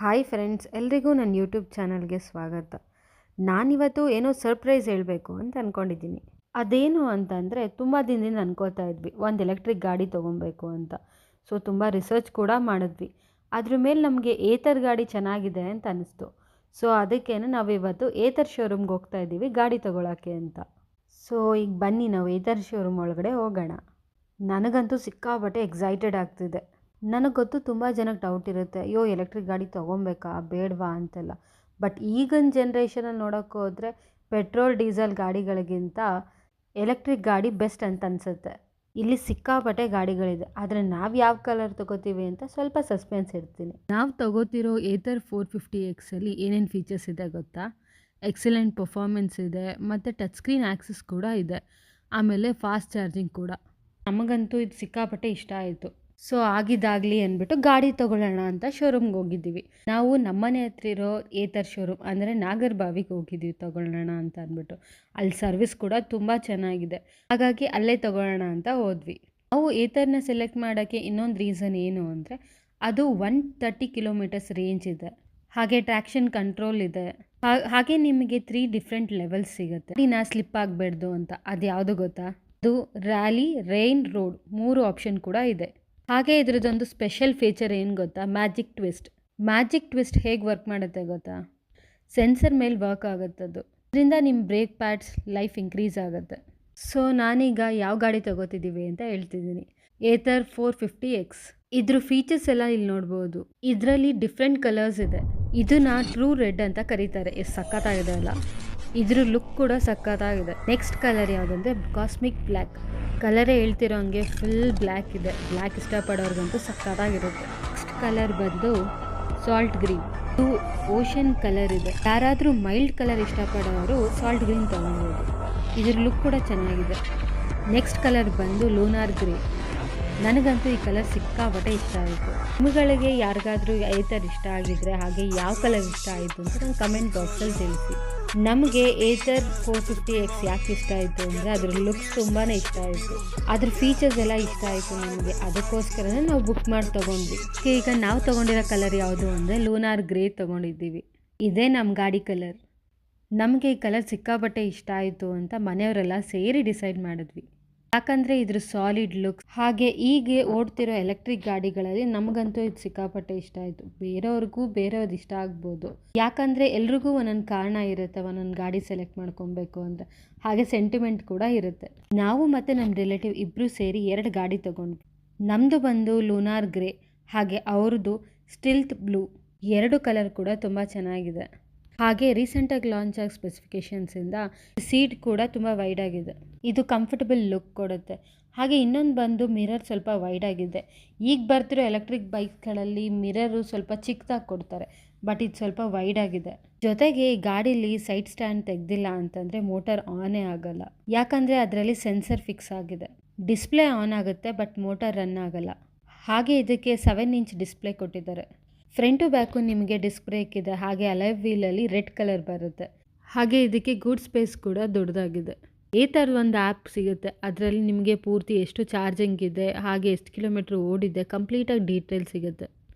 Hi friends, ಎಲ್ರಿಗೂ ನನ್ನ YouTube ಚಾನಲ್ಗೆ ಸ್ವಾಗತ. ನಾನಿವತ್ತು ಏನೋ ಸರ್ಪ್ರೈಸ್ ಹೇಳಬೇಕು ಅಂತ ಅಂದ್ಕೊಂಡಿದ್ದೀನಿ. ಅದೇನು ಅಂತಂದರೆ, ತುಂಬ ದಿನದಿಂದ ಅನ್ಕೋತಾ ಇದ್ವಿ ಒಂದು ಎಲೆಕ್ಟ್ರಿಕ್ ಗಾಡಿ ತೊಗೊಬೇಕು ಅಂತ. ಸೊ ತುಂಬ ರಿಸರ್ಚ್ ಕೂಡ ಮಾಡಿದ್ವಿ. ಅದ್ರ ಮೇಲೆ ನಮಗೆ ಏತರ್ ಗಾಡಿ ಚೆನ್ನಾಗಿದೆ ಅಂತ ಅನ್ನಿಸ್ತು. ಸೊ ಅದಕ್ಕೇ ನಾವಿವತ್ತು ಏತರ್ ಶೋರೂಮ್ಗೆ ಹೋಗ್ತಾ ಇದ್ದೀವಿ ಗಾಡಿ ತೊಗೊಳಕ್ಕೆ ಅಂತ. ಸೊ ಈಗ ಬನ್ನಿ ನಾವು ಏತರ್ ಶೋರೂಮ್ ಒಳಗಡೆ ಹೋಗೋಣ. ನನಗಂತೂ ಸಿಕ್ಕಾಪಟ್ಟೆ ಎಕ್ಸೈಟೆಡ್ ಆಗ್ತಿದೆ. ನನಗೆ ಗೊತ್ತು ತುಂಬ ಜನಕ್ಕೆ ಡೌಟ್ ಇರುತ್ತೆ, ಅಯ್ಯೋ ಎಲೆಕ್ಟ್ರಿಕ್ ಗಾಡಿ ತೊಗೊಬೇಕಾ ಬೇಡವಾ ಅಂತೆಲ್ಲ. ಬಟ್ ಈಗಿನ ಜನ್ರೇಷನಲ್ಲಿ ನೋಡೋಕ್ಕೆ ಹೋದರೆ ಪೆಟ್ರೋಲ್ ಡೀಸೆಲ್ ಗಾಡಿಗಳಿಗಿಂತ ಎಲೆಕ್ಟ್ರಿಕ್ ಗಾಡಿ ಬೆಸ್ಟ್ ಅಂತ ಅನಿಸುತ್ತೆ. ಇಲ್ಲಿ ಸಿಕ್ಕಾಪಟ್ಟೆ ಗಾಡಿಗಳಿದೆ, ಆದರೆ ನಾವು ಯಾವ ಕಲರ್ ತೊಗೋತೀವಿ ಅಂತ ಸ್ವಲ್ಪ ಸಸ್ಪೆನ್ಸ್ ಇಡ್ತೀನಿ. ನಾವು ತೊಗೋತಿರೋ ಏತರ್ 450Xಲ್ಲಿ ಏನೇನು ಫೀಚರ್ಸ್ ಇದೆ ಗೊತ್ತಾ? ಎಕ್ಸಲೆಂಟ್ ಪರ್ಫಾರ್ಮೆನ್ಸ್ ಇದೆ, ಮತ್ತು ಟಚ್ ಸ್ಕ್ರೀನ್ ಆ್ಯಕ್ಸಸ್ ಕೂಡ ಇದೆ, ಆಮೇಲೆ ಫಾಸ್ಟ್ ಚಾರ್ಜಿಂಗ್ ಕೂಡ. ನಮಗಂತೂ ಇದು ಸಿಕ್ಕಾಪಟ್ಟೆ ಇಷ್ಟ ಆಯಿತು. ಸೊ ಆಗಿದ್ದಾಗಲಿ ಅಂದ್ಬಿಟ್ಟು ಗಾಡಿ ತೊಗೊಳ್ಳೋಣ ಅಂತ ಶೋರೂಮ್ಗೆ ಹೋಗಿದ್ದೀವಿ. ನಾವು ನಮ್ಮನೆ ಹತ್ರ ಇರೋ ಏತರ್ ಶೋರೂಮ್ ಅಂದರೆ ನಾಗರಬಾವಿಗೆ ಹೋಗಿದ್ದೀವಿ ತೊಗೊಳ್ಳೋಣ ಅಂತ ಅಂದ್ಬಿಟ್ಟು. ಅಲ್ಲಿ ಸರ್ವಿಸ್ ಕೂಡ ತುಂಬ ಚೆನ್ನಾಗಿದೆ, ಹಾಗಾಗಿ ಅಲ್ಲೇ ತೊಗೊಳ್ಳೋಣ ಅಂತ ಹೋದ್ವಿ. ನಾವು ಏತರ್ನ ಸೆಲೆಕ್ಟ್ ಮಾಡೋಕ್ಕೆ ಇನ್ನೊಂದು ರೀಸನ್ ಏನು ಅಂದರೆ, ಅದು 130 ಕಿಲೋಮೀಟರ್ಸ್ ರೇಂಜ್ ಇದೆ, ಹಾಗೆ ಟ್ರ್ಯಾಕ್ಷನ್ ಕಂಟ್ರೋಲ್ ಇದೆ, ಹಾಗೆ ನಿಮಗೆ 3 ಡಿಫ್ರೆಂಟ್ ಲೆವೆಲ್ಸ್ ಸಿಗುತ್ತೆ. ನಾ ಸ್ಲಿಪ್ ಆಗಬಾರ್ದು ಅಂತ. ಅದು ಯಾವುದು ಗೊತ್ತಾ? ಅದು ರ್ಯಾಲಿ, ರೈನ್, ರೋಡ್ 3 ಆಪ್ಷನ್ ಕೂಡ ಇದೆ. ಹಾಗೆ ಇದರದೊಂದು ಸ್ಪೆಷಲ್ ಫೀಚರ್ ಏನು ಗೊತ್ತಾ? Magic twist. ಮ್ಯಾಜಿಕ್ ಟ್ವಿಸ್ಟ್ ಹೇಗೆ ವರ್ಕ್ ಮಾಡುತ್ತೆ ಗೊತ್ತಾ? ಸೆನ್ಸರ್ ಮೇಲೆ ವರ್ಕ್ ಆಗುತ್ತದು. ಅದರಿಂದ ನಿಮ್ಮ ಬ್ರೇಕ್ ಪ್ಯಾಡ್ಸ್ ಲೈಫ್ ಇನ್ಕ್ರೀಸ್ ಆಗುತ್ತೆ. ಸೊ ನಾನೀಗ ಯಾವ ಗಾಡಿ ತೊಗೋತಿದ್ದೀವಿ ಅಂತ ಹೇಳ್ತಿದ್ದೀನಿ. ಏತರ್ 450X. ಇದ್ರ ಫೀಚರ್ಸ್ ಎಲ್ಲ ಇಲ್ಲಿ ನೋಡ್ಬೋದು. ಇದರಲ್ಲಿ ಡಿಫ್ರೆಂಟ್ ಕಲರ್ಸ್ ಇದೆ. ಇದನ್ನ ಟ್ರೂ ರೆಡ್ ಅಂತ ಕರೀತಾರೆ. ಎಷ್ಟು ಸಖತ್ತಾಗಿದೆ ಅಲ್ಲ? ಇದ್ರ ಲುಕ್ ಕೂಡ ಸಖತ್ತಾಗಿದೆ. ನೆಕ್ಸ್ಟ್ ಕಲರ್ ಯಾವುದಂದರೆ ಕಾಸ್ಮಿಕ್ ಬ್ಲ್ಯಾಕ್. ಕಲರೇ ಹೇಳ್ತಿರೋ ಹಂಗೆ ಫುಲ್ ಬ್ಲ್ಯಾಕ್ ಇದೆ. ಬ್ಲ್ಯಾಕ್ ಇಷ್ಟಪಡೋರ್ಗಂತೂ ಸಖತ್ತಾಗಿರುತ್ತೆ. ನೆಕ್ಸ್ಟ್ ಕಲರ್ ಬಂದು ಸಾಲ್ಟ್ ಗ್ರೀನ್. ಇದು ಓಷನ್ ಕಲರ್ ಇದೆ. ಯಾರಾದರೂ ಮೈಲ್ಡ್ ಕಲರ್ ಇಷ್ಟಪಡೋರು ಸಾಲ್ಟ್ ಗ್ರೀನ್ ತೊಗೊಳ್ಬೋದು. ಇದ್ರ ಲುಕ್ ಕೂಡ ಚೆನ್ನಾಗಿದೆ. ನೆಕ್ಸ್ಟ್ ಕಲರ್ ಬಂದು ಲೂನಾರ್ ಗ್ರೇ. ನನಗಂತೂ ಈ ಕಲರ್ ಸಿಕ್ಕಾಪಟ್ಟೆ ಇಷ್ಟ ಆಯಿತು. ನಿಮ್ಮಗಳಿಗೆ ಯಾರಿಗಾದರೂ ಏತರ್ ಇಷ್ಟ ಆಗಿದ್ರೆ, ಹಾಗೆ ಯಾವ ಕಲರ್ ಇಷ್ಟ ಆಯಿತು ಅಂತ ನಂಗೆ ಕಮೆಂಟ್ ಬಾಕ್ಸಲ್ಲಿ ತಿಳಿಸಿ. ನಮಗೆ ಏತರ್ 450X ಯಾಕೆ ಇಷ್ಟ ಆಯಿತು ಅಂದರೆ ಅದ್ರ ಲುಕ್ಸ್ ತುಂಬಾ ಇಷ್ಟ ಆಯಿತು, ಅದ್ರ ಫೀಚರ್ಸ್ ಎಲ್ಲ ಇಷ್ಟ ಆಯಿತು ನಮಗೆ. ಅದಕ್ಕೋಸ್ಕರನೇ ನಾವು ಬುಕ್ ಮಾಡಿ ತೊಗೊಂಡ್ವಿ. ಈಗ ನಾವು ತೊಗೊಂಡಿರೋ ಕಲರ್ ಯಾವುದು ಅಂದರೆ ಲೂನಾರ್ ಗ್ರೇ ತೊಗೊಂಡಿದ್ದೀವಿ. ಇದೇ ನಮ್ಮ ಗಾಡಿ ಕಲರ್. ನಮಗೆ ಈ ಕಲರ್ ಸಿಕ್ಕಾಪಟ್ಟೆ ಇಷ್ಟ ಆಯಿತು ಅಂತ ಮನೆಯವರೆಲ್ಲ ಸೇರಿ ಡಿಸೈಡ್ ಮಾಡಿದ್ವಿ. ಯಾಕಂದರೆ ಇದ್ರ ಸಾಲಿಡ್ ಲುಕ್, ಹಾಗೆ ಈಗ ಓಡ್ತಿರೋ ಎಲೆಕ್ಟ್ರಿಕ್ ಗಾಡಿಗಳಲ್ಲಿ ನಮಗಂತೂ ಇದು ಸಿಕ್ಕಾಪಟ್ಟೆ ಇಷ್ಟ ಆಯಿತು. ಬೇರೆಯವ್ರದ್ದು ಇಷ್ಟ ಆಗ್ಬೋದು, ಯಾಕಂದರೆ ಎಲ್ರಿಗೂ ಒಂದೊಂದು ಕಾರಣ ಇರುತ್ತೆ ಒಂದೊಂದು ಗಾಡಿ ಸೆಲೆಕ್ಟ್ ಮಾಡ್ಕೊಬೇಕು ಅಂದರೆ. ಹಾಗೆ ಸೆಂಟಿಮೆಂಟ್ ಕೂಡ ಇರುತ್ತೆ. ನಾವು ಮತ್ತು ನಮ್ಮ ರಿಲೇಟಿವ್ ಇಬ್ಬರು ಸೇರಿ 2 ಗಾಡಿ ತೊಗೊಂಡ್ವಿ. ನಮ್ಮದು ಬಂದು ಲೂನಾರ್ ಗ್ರೇ, ಹಾಗೆ ಅವ್ರದ್ದು ಸ್ಟಿಲ್ತ್ ಬ್ಲೂ. 2 ಕಲರ್ ಕೂಡ ತುಂಬ ಚೆನ್ನಾಗಿದೆ. ಹಾಗೆ ರೀಸೆಂಟಾಗಿ ಲಾಂಚ್ ಆಗಿ ಸ್ಪೆಸಿಫಿಕೇಷನ್ಸಿಂದ ಸೀಟ್ ಕೂಡ ತುಂಬ ವೈಡ್ ಆಗಿದೆ. ಇದು ಕಂಫರ್ಟಬಲ್ ಲುಕ್ ಕೊಡುತ್ತೆ. ಹಾಗೆ ಇನ್ನೊಂದು ಬಂದು ಮಿರರ್ ಸ್ವಲ್ಪ ವೈಡ್ ಆಗಿದೆ. ಈಗ ಬರ್ತಿರೋ ಎಲೆಕ್ಟ್ರಿಕ್ ಬೈಕ್ಗಳಲ್ಲಿ ಮಿರರು ಸ್ವಲ್ಪ ಚಿಕ್ಕದಾಗಿ ಕೊಡ್ತಾರೆ, ಬಟ್ ಇದು ಸ್ವಲ್ಪ ವೈಡ್ ಆಗಿದೆ. ಜೊತೆಗೆ ಈ ಗಾಡೀಲಿ ಸೈಡ್ ಸ್ಟ್ಯಾಂಡ್ ತೆಗೆದಿಲ್ಲ ಅಂತಂದರೆ ಮೋಟರ್ ಆನೇ ಆಗಲ್ಲ, ಯಾಕಂದರೆ ಅದರಲ್ಲಿ ಸೆನ್ಸರ್ ಫಿಕ್ಸ್ ಆಗಿದೆ. ಡಿಸ್ಪ್ಲೇ ಆನ್ ಆಗುತ್ತೆ, ಬಟ್ ಮೋಟರ್ ರನ್ ಆಗಲ್ಲ. ಹಾಗೆ ಇದಕ್ಕೆ 7 ಇಂಚ್ ಡಿಸ್ಪ್ಲೇ ಕೊಟ್ಟಿದ್ದಾರೆ. ಫ್ರಂಟು ಬ್ಯಾಕು ನಿಮಗೆ ಡಿಸ್ಕ್ ಬ್ರೇಕ್ ಇದೆ, ಹಾಗೆ ಅಲೈ ವೀಲಲ್ಲಿ ರೆಡ್ ಕಲರ್ ಬರುತ್ತೆ. ಹಾಗೆ ಇದಕ್ಕೆ ಗೂಡ್ ಸ್ಪೇಸ್ ಕೂಡ ದೊಡ್ಡದಾಗಿದೆ. ಏತರ್ ಒಂದು ಆ್ಯಪ್ ಸಿಗುತ್ತೆ, ಅದರಲ್ಲಿ ನಿಮಗೆ ಪೂರ್ತಿ ಎಷ್ಟು ಚಾರ್ಜಿಂಗ್ ಇದೆ, ಹಾಗೆ ಎಷ್ಟು ಕಿಲೋಮೀಟ್ರ್ ಓಡಿದೆ ಕಂಪ್ಲೀಟಾಗಿ ಡೀಟೇಲ್ ಸಿಗುತ್ತೆ.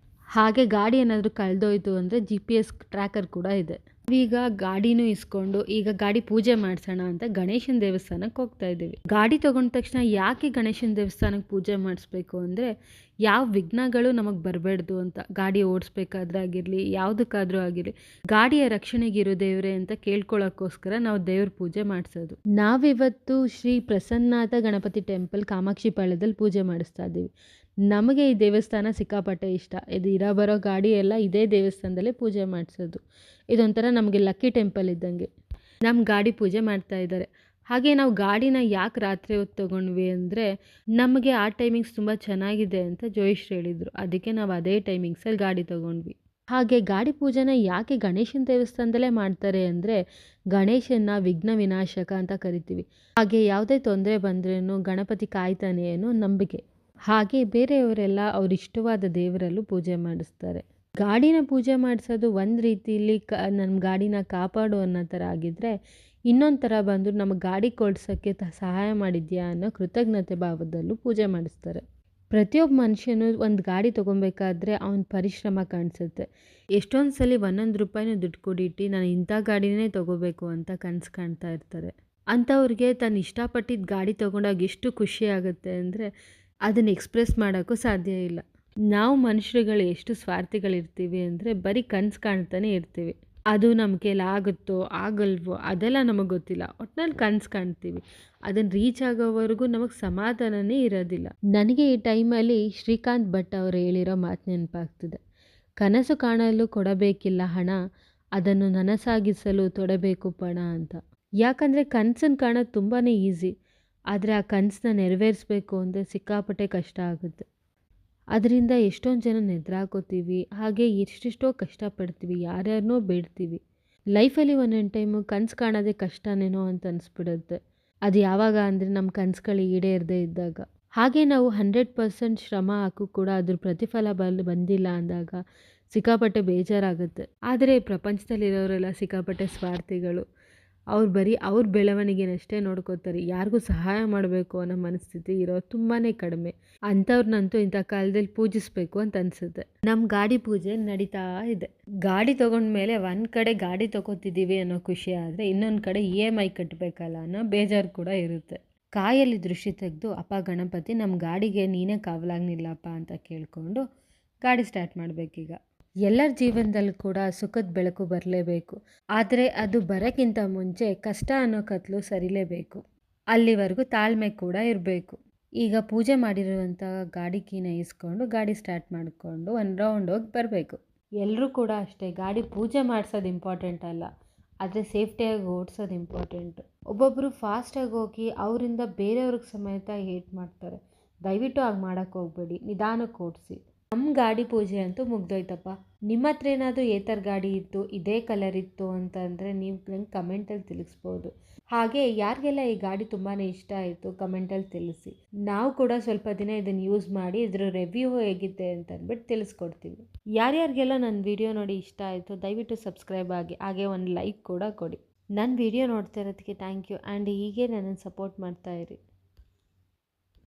ಹಾಗೆ ಗಾಡಿ ಏನಾದರೂ ಕಳೆದೋಯ್ತು ಅಂದರೆ GPS ಟ್ರ್ಯಾಕರ್ ಕೂಡ ಇದೆ. ಈಗ ಗಾಡಿನೂ ಇಸ್ಕೊಂಡು ಈಗ ಗಾಡಿ ಪೂಜೆ ಮಾಡಿಸೋಣ ಅಂತ ಗಣೇಶನ ದೇವಸ್ಥಾನಕ್ಕೆ ಹೋಗ್ತಾ ಇದ್ದೀವಿ. ಗಾಡಿ ತೊಗೊಂಡ ತಕ್ಷಣ ಯಾಕೆ ಗಣೇಶನ ದೇವಸ್ಥಾನಕ್ಕೆ ಪೂಜೆ ಮಾಡಿಸ್ಬೇಕು ಅಂದರೆ, ಯಾವ ವಿಘ್ನಗಳು ನಮಗೆ ಬರಬಾರ್ದು ಅಂತ. ಗಾಡಿ ಓಡಿಸ್ಬೇಕಾದ್ರೆ ಆಗಿರಲಿ, ಯಾವುದಕ್ಕಾದರೂ ಆಗಿರಲಿ, ಗಾಡಿಯ ರಕ್ಷಣೆಗಿರೋ ದೇವರೇ ಅಂತ ಕೇಳ್ಕೊಳ್ಳೋಕ್ಕೋಸ್ಕರ ನಾವು ದೇವ್ರ ಪೂಜೆ ಮಾಡಿಸೋದು. ನಾವಿವತ್ತು ಶ್ರೀ ಪ್ರಸನ್ನಾಥ ಗಣಪತಿ ಟೆಂಪಲ್ ಕಾಮಾಕ್ಷಿಪಾಳ್ಯದಲ್ಲಿ ಪೂಜೆ ಮಾಡಿಸ್ತಾ ಇದ್ದೀವಿ. ನಮಗೆ ಈ ದೇವಸ್ಥಾನ ಸಿಕ್ಕಾಪಟ್ಟೆ ಇಷ್ಟ. ಇದು ಬರೋ ಗಾಡಿ ಎಲ್ಲ ಇದೇ ದೇವಸ್ಥಾನದಲ್ಲೇ ಪೂಜೆ ಮಾಡಿಸೋದು. ಇದೊಂಥರ ನಮಗೆ ಲಕ್ಕಿ ಟೆಂಪಲ್ ಇದ್ದಂಗೆ. ನಮ್ಮ ಗಾಡಿ ಪೂಜೆ ಮಾಡ್ತಾ ಇದ್ದಾರೆ. ಹಾಗೆ ನಾವು ಗಾಡಿನ ಯಾಕೆ ರಾತ್ರಿ ಹೊತ್ತು ತೊಗೊಂಡ್ವಿ ಅಂದರೆ, ನಮಗೆ ಆ ಟೈಮಿಂಗ್ಸ್ ತುಂಬ ಚೆನ್ನಾಗಿದೆ ಅಂತ ಜೋಯಿಶ್ರು ಹೇಳಿದರು. ಅದಕ್ಕೆ ನಾವು ಅದೇ ಟೈಮಿಂಗ್ಸಲ್ಲಿ ಗಾಡಿ ತೊಗೊಂಡ್ವಿ. ಹಾಗೆ ಗಾಡಿ ಪೂಜೆನ ಯಾಕೆ ಗಣೇಶನ ದೇವಸ್ಥಾನದಲ್ಲೇ ಮಾಡ್ತಾರೆ ಅಂದರೆ, ಗಣೇಶನ ವಿಘ್ನ ವಿನಾಶಕ ಅಂತ ಕರಿತೀವಿ. ಹಾಗೆ ಯಾವುದೇ ತೊಂದರೆ ಬಂದ್ರೂ ಗಣಪತಿ ಕಾಯ್ತಾನೆ ಅನ್ನೋ ನಂಬಿಕೆ. ಹಾಗೆ ಬೇರೆಯವರೆಲ್ಲ ಅವ್ರಿಷ್ಟವಾದ ದೇವರಲ್ಲೂ ಪೂಜೆ ಮಾಡಿಸ್ತಾರೆ. ಗಾಡಿನ ಪೂಜೆ ಮಾಡಿಸೋದು ಒಂದು ರೀತಿಯಲ್ಲಿ ನಮ್ಮ ಗಾಡಿನ ಕಾಪಾಡು ಅನ್ನೋ ಥರ ಆಗಿದ್ದರೆ, ಇನ್ನೊಂದು ಥರ ಬಂದು ನಮಗೆ ಗಾಡಿ ಕೊಡ್ಸೋಕ್ಕೆ ಸಹಾಯ ಮಾಡಿದ್ಯಾ ಅನ್ನೋ ಕೃತಜ್ಞತೆ ಭಾವದಲ್ಲೂ ಪೂಜೆ ಮಾಡಿಸ್ತಾರೆ. ಪ್ರತಿಯೊಬ್ಬ ಮನುಷ್ಯನು ಒಂದು ಗಾಡಿ ತೊಗೊಬೇಕಾದ್ರೆ ಅವನ ಪರಿಶ್ರಮ ಕಾಣಿಸುತ್ತೆ. ಎಷ್ಟೊಂದು ಸಲ ಒಂದೊಂದು ರೂಪಾಯಿನೂ ದುಡ್ಡು ಕೂಡಿಟ್ಟು ನಾನು ಇಂಥ ಗಾಡಿನೇ ತೊಗೋಬೇಕು ಅಂತ ಕನಸು ಕಾಣ್ತಾ ಇರ್ತಾರೆ. ಅಂಥವ್ರಿಗೆ ತನ್ನ ಇಷ್ಟಪಟ್ಟಿದ್ದ ಗಾಡಿ ತೊಗೊಂಡಾಗ ಎಷ್ಟು ಖುಷಿ ಆಗುತ್ತೆ ಅಂದರೆ ಅದನ್ನು ಎಕ್ಸ್‌ಪ್ರೆಸ್ ಮಾಡೋಕ್ಕೂ ಸಾಧ್ಯ ಇಲ್ಲ. ನಾವು ಮನುಷ್ಯರುಗಳು ಎಷ್ಟು ಸ್ವಾರ್ಥಿಗಳಿರ್ತೀವಿ ಅಂದರೆ ಬರೀ ಕನಸು ಕಾಣ್ತಾನೆ ಇರ್ತೀವಿ. ಅದು ನಮ್ಮ ಕೈಲಿ ಆಗುತ್ತೋ ಆಗಲ್ವೋ ಅದೆಲ್ಲ ನಮಗೆ ಗೊತ್ತಿಲ್ಲ. ಒಟ್ನಲ್ಲಿ ಕನಸು ಕಾಣ್ತೀವಿ. ಅದನ್ನು ರೀಚ್ ಆಗೋವರೆಗೂ ನಮಗೆ ಸಮಾಧಾನನೇ ಇರೋದಿಲ್ಲ. ನನಗೆ ಈ ಟೈಮಲ್ಲಿ ಶ್ರೀಕಾಂತ್ ಭಟ್ ಅವರು ಹೇಳಿರೋ ಮಾತು ನೆನಪಾಗ್ತಿದೆ. ಕನಸು ಕಾಣಲು ಕೊಡಬೇಕಿಲ್ಲ ಹಣ, ಅದನ್ನು ನನಸಾಗಿಸಲು ತೊಡಬೇಕು ಪಣ ಅಂತ. ಯಾಕಂದರೆ ಕನಸನ್ನು ಕಾಣೋದು ತುಂಬಾ ಈಸಿ. ಆದರೆ ಆ ಕನಸನ್ನ ನೆರವೇರಿಸಬೇಕು ಅಂದರೆ ಸಿಕ್ಕಾಪಟ್ಟೆ ಕಷ್ಟ ಆಗುತ್ತೆ. ಅದರಿಂದ ಎಷ್ಟೊಂದು ಜನ ನೆದ್ರಾಕೋತೀವಿ. ಹಾಗೆ ಎಷ್ಟೆಷ್ಟೋ ಕಷ್ಟಪಡ್ತೀವಿ, ಯಾರ್ಯಾರನ್ನೋ ಬೇಡ್ತೀವಿ. ಲೈಫಲ್ಲಿ ಒಂದೊಂದು ಟೈಮು ಕನಸು ಕಾಣೋದೇ ಕಷ್ಟನೇನೋ ಅಂತ ಅನಿಸ್ಬಿಡುತ್ತೆ. ಅದು ಯಾವಾಗ ಅಂದರೆ ನಮ್ಮ ಕನಸುಗಳು ಈಡೇರದೇ ಇದ್ದಾಗ. ಹಾಗೆ ನಾವು 100% ಶ್ರಮ ಹಾಕು ಕೂಡ ಅದ್ರ ಪ್ರತಿಫಲ ಬಂದಿಲ್ಲ ಅಂದಾಗ ಸಿಕ್ಕಾಪಟ್ಟೆ ಬೇಜಾರಾಗುತ್ತೆ. ಆದರೆ ಪ್ರಪಂಚದಲ್ಲಿರೋರೆಲ್ಲ ಸಿಕ್ಕಾಪಟ್ಟೆ ಸ್ವಾರ್ಥಿಗಳು. ಅವ್ರು ಬರೀ ಅವ್ರ ಬೆಳವಣಿಗೆನಷ್ಟೇ ನೋಡ್ಕೋತಾರೆ. ಯಾರಿಗೂ ಸಹಾಯ ಮಾಡಬೇಕು ಅನ್ನೋ ಮನಸ್ಥಿತಿ ಇರೋರು ತುಂಬಾ ಕಡಿಮೆ. ಅಂಥವ್ರನ್ನಂತೂ ಇಂಥ ಕಾಲದಲ್ಲಿ ಪೂಜಿಸಬೇಕು ಅಂತ ಅನಿಸುತ್ತೆ. ನಮ್ಮ ಗಾಡಿ ಪೂಜೆ ನಡೀತಾ ಇದೆ. ಗಾಡಿ ತೊಗೊಂಡ್ಮೇಲೆ ಒಂದು ಕಡೆ ಗಾಡಿ ತೊಗೋತಿದ್ದೀವಿ ಅನ್ನೋ ಖುಷಿ ಆದರೆ ಇನ್ನೊಂದು ಕಡೆ EMI ಕಟ್ಟಬೇಕಲ್ಲ ಅನ್ನೋ ಬೇಜಾರು ಕೂಡ ಇರುತ್ತೆ. ಕಾಯಲ್ಲಿ ದೃಷ್ಟಿ ತೆಗೆದು ಅಪ್ಪ ಗಣಪತಿ ನಮ್ಮ ಗಾಡಿಗೆ ನೀನೇ ಕಾವಲಾಗಿ ನಿಲ್ಲಪ್ಪ ಅಂತ ಕೇಳಿಕೊಂಡು ಗಾಡಿ ಸ್ಟಾರ್ಟ್ ಮಾಡಬೇಕೀಗ. ಎಲ್ಲರ ಜೀವನದಲ್ಲೂ ಕೂಡ ಸುಖದ ಬೆಳಕು ಬರಲೇಬೇಕು. ಆದರೆ ಅದು ಬರೋಕ್ಕಿಂತ ಮುಂಚೆ ಕಷ್ಟ ಅನ್ನೋ ಕತ್ತಲು ಸರಿಲೇಬೇಕು. ಅಲ್ಲಿವರೆಗೂ ತಾಳ್ಮೆ ಕೂಡ ಇರಬೇಕು. ಈಗ ಪೂಜೆ ಮಾಡಿರುವಂಥ ಗಾಡಿ ಕೀನ ಇಸ್ಕೊಂಡು ಗಾಡಿ ಸ್ಟಾರ್ಟ್ ಮಾಡಿಕೊಂಡು ಒಂದು ರೌಂಡ್ ಹೋಗಿ ಬರಬೇಕು. ಎಲ್ಲರೂ ಕೂಡ ಅಷ್ಟೇ, ಗಾಡಿ ಪೂಜೆ ಮಾಡಿಸೋದು ಇಂಪಾರ್ಟೆಂಟ್ ಅಲ್ಲ, ಆದರೆ ಸೇಫ್ಟಿಯಾಗಿ ಓಡಿಸೋದು ಇಂಪಾರ್ಟೆಂಟು. ಒಬ್ಬೊಬ್ಬರು ಫಾಸ್ಟಾಗಿ ಹೋಗಿ ಅವರಿಂದ ಬೇರೆಯವ್ರಿಗೆ ಸಮೇತ ಹೇಟ್ ಮಾಡ್ತಾರೆ. ದಯವಿಟ್ಟು ಹಾಗೆ ಮಾಡೋಕ್ಕೆ ಹೋಗಬೇಡಿ, ನಿಧಾನಕ್ಕೆ ಓಡಿಸಿ. ನಮ್ಮ ಗಾಡಿ ಪೂಜೆ ಅಂತೂ ಮುಗ್ದೋಯ್ತಪ್ಪ. ನಿಮ್ಮ ಹತ್ರ ಏನಾದರೂ ಈ ಥರ ಗಾಡಿ ಇತ್ತು, ಇದೇ ಕಲರ್ ಇತ್ತು ಅಂತಂದರೆ ನೀವು ನಂಗೆ ಕಮೆಂಟಲ್ಲಿ ತಿಳಿಸ್ಬೋದು. ಹಾಗೆ ಯಾರಿಗೆಲ್ಲ ಈ ಗಾಡಿ ತುಂಬಾ ಇಷ್ಟ ಆಯಿತು ಕಮೆಂಟಲ್ಲಿ ತಿಳಿಸಿ. ನಾವು ಕೂಡ ಸ್ವಲ್ಪ ದಿನ ಇದನ್ನು ಯೂಸ್ ಮಾಡಿ ಇದ್ರ ರಿವ್ಯೂ ಹೇಗಿದೆ ಅಂತ ಅಂದ್ಬಿಟ್ಟು ತಿಳಿಸ್ಕೊಡ್ತೀವಿ. ಯಾರ್ಯಾರಿಗೆಲ್ಲ ನನ್ನ ವಿಡಿಯೋ ನೋಡಿ ಇಷ್ಟ ಆಯಿತು ದಯವಿಟ್ಟು ಸಬ್ಸ್ಕ್ರೈಬ್ ಆಗಿ, ಹಾಗೆ ಒಂದು ಲೈಕ್ ಕೂಡ ಕೊಡಿ. ನನ್ನ ವಿಡಿಯೋ ನೋಡ್ತಾ ಇರೋದಕ್ಕೆ ಥ್ಯಾಂಕ್ ಯು. ಆ್ಯಂಡ್ ಹೀಗೆ ನನ್ನನ್ನು ಸಪೋರ್ಟ್ ಮಾಡ್ತಾಯಿರಿ.